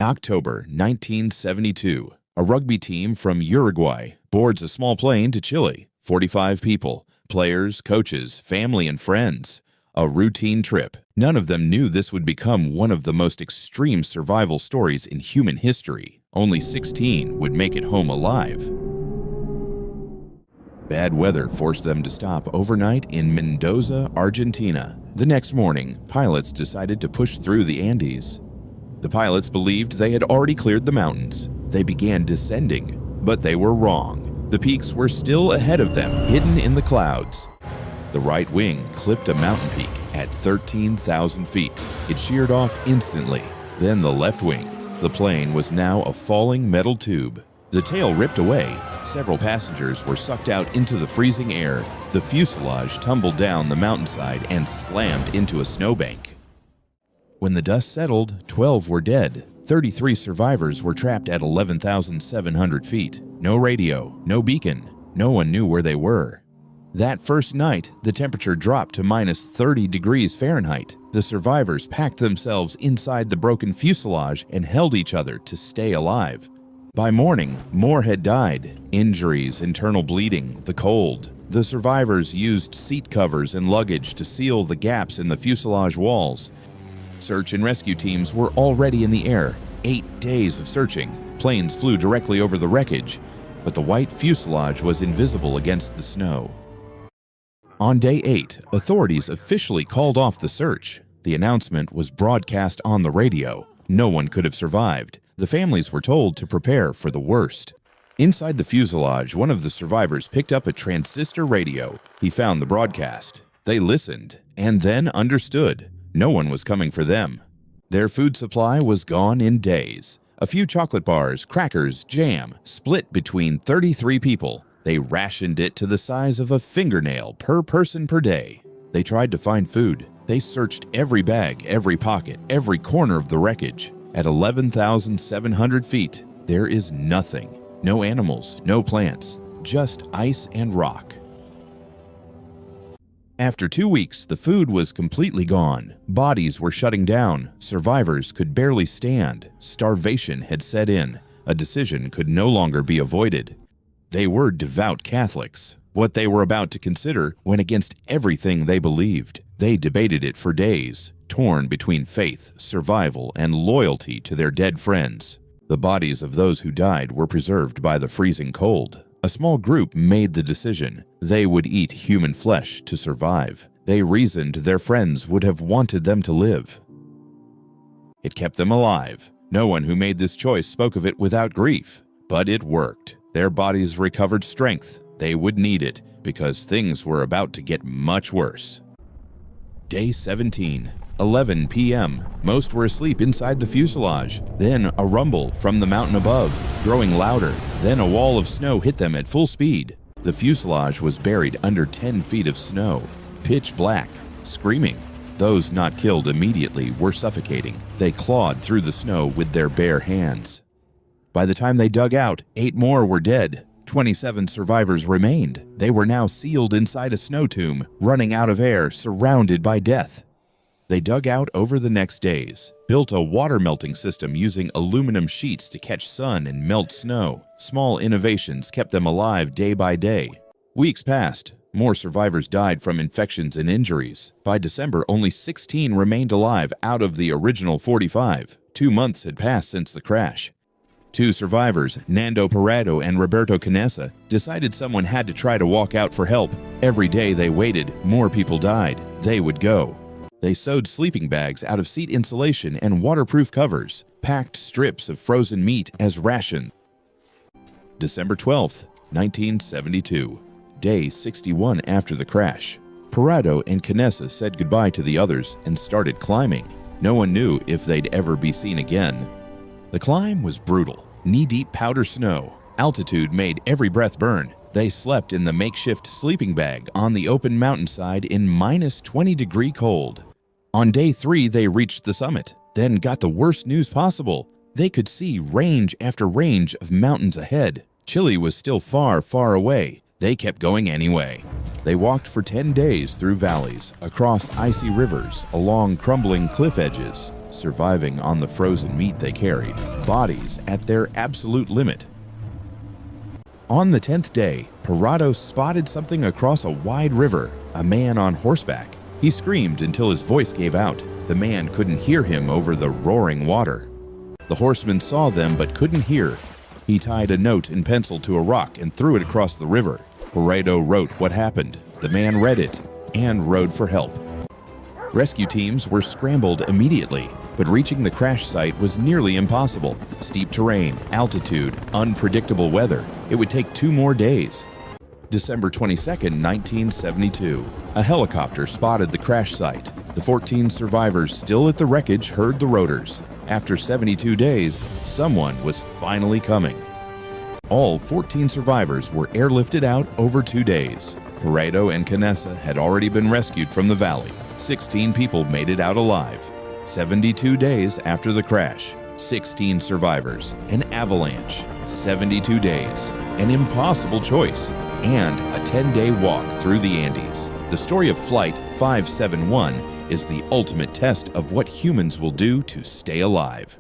October 1972. A rugby team from Uruguay boards a small plane to Chile. 45 people, players, coaches, family, and friends. A routine trip. None of them knew this would become one of the most extreme survival stories in human history. Only 16 would make it home alive. Bad weather forced them to stop overnight in Mendoza, Argentina. The next morning, pilots decided to push through the Andes. The pilots believed they had already cleared the mountains. They began descending, but they were wrong. The peaks were still ahead of them, hidden in the clouds. The right wing clipped a mountain peak at 13,000 feet. It sheared off instantly. Then the left wing. The plane was now a falling metal tube. The tail ripped away. Several passengers were sucked out into the freezing air. The fuselage tumbled down the mountainside and slammed into a snowbank. When the dust settled, 12 were dead. 33 survivors were trapped at 11,700 feet. No radio, no beacon. No one knew where they were. That first night, the temperature dropped to minus 30 degrees Fahrenheit. The survivors packed themselves inside the broken fuselage and held each other to stay alive. By morning, more had died. Injuries, internal bleeding, the cold. The survivors used seat covers and luggage to seal the gaps in the fuselage walls. Search and rescue teams were already in the air. 8 days of searching. Planes flew directly over the wreckage, but the white fuselage was invisible against the snow. On day 8, authorities officially called off the search. The announcement was broadcast on the radio. No one could have survived. The families were told to prepare for the worst. Inside the fuselage, one of the survivors picked up a transistor radio. He found the broadcast. They listened and then understood. No one was coming for them. Their food supply was gone in days. A few chocolate bars, crackers, jam, split between 33 people. They rationed it to the size of a fingernail per person per day. They tried to find food. They searched every bag, every pocket, every corner of the wreckage. At 11,700 feet, there is nothing. No animals, no plants, just ice and rock. After 2 weeks, the food was completely gone. Bodies were shutting down. Survivors could barely stand. Starvation had set in. A decision could no longer be avoided. They were devout Catholics. What they were about to consider went against everything they believed. They debated it for days, torn between faith, survival, and loyalty to their dead friends. The bodies of those who died were preserved by the freezing cold. A small group made the decision. They would eat human flesh to survive. They reasoned their friends would have wanted them to live. It kept them alive. No one who made this choice spoke of it without grief, but it worked. Their bodies recovered strength. They would need it because things were about to get much worse. Day 17, 11 p.m. Most were asleep inside the fuselage. Then a rumble from the mountain above, growing louder. Then a wall of snow hit them at full speed. The fuselage was buried under 10 feet of snow. Pitch black, screaming. Those not killed immediately were suffocating. They clawed through the snow with their bare hands. By the time they dug out, 8 more were dead. 27 survivors remained. They were now sealed inside a snow tomb, running out of air, surrounded by death. They dug out over the next days, built a water melting system using aluminum sheets to catch sun and melt snow. Small innovations kept them alive day by day. Weeks passed. More survivors died from infections and injuries. By December, only 16 remained alive out of the original 45. 2 months had passed since the crash. 2 survivors, Nando Parrado and Roberto Canessa, decided someone had to try to walk out for help. Every day they waited, more people died. They would go. They sewed sleeping bags out of seat insulation and waterproof covers, packed strips of frozen meat as rations. December 12th, 1972, day 61 after the crash. Parrado and Canessa said goodbye to the others and started climbing. No one knew if they'd ever be seen again. The climb was brutal. Knee-deep powder snow. Altitude made every breath burn. They slept in the makeshift sleeping bag on the open mountainside in minus 20-degree cold. On day 3, they reached the summit, then got the worst news possible. They could see range after range of mountains ahead. Chile was still far, far away. They kept going anyway. They walked for 10 days through valleys, across icy rivers, along crumbling cliff edges. surviving on the frozen meat they carried, bodies at their absolute limit. On the 10th day, Parrado spotted something across a wide river, a man on horseback. He screamed until his voice gave out. The man couldn't hear him over the roaring water. The horseman saw them but couldn't hear. He tied a note in pencil to a rock and threw it across the river. Parrado wrote what happened. The man read it and rode for help. Rescue teams were scrambled immediately, but reaching the crash site was nearly impossible. Steep terrain, altitude, unpredictable weather. It would take 2 more days. December 22, 1972. A helicopter spotted the crash site. The 14 survivors still at the wreckage heard the rotors. After 72 days, someone was finally coming. All 14 survivors were airlifted out over 2 days. Parrado and Canessa had already been rescued from the valley. 16 people made it out alive. 72 days after the crash, 16 survivors. An avalanche. 72 days. An impossible choice. And a 10-day walk through the Andes. The story of Flight 571 is the ultimate test of what humans will do to stay alive.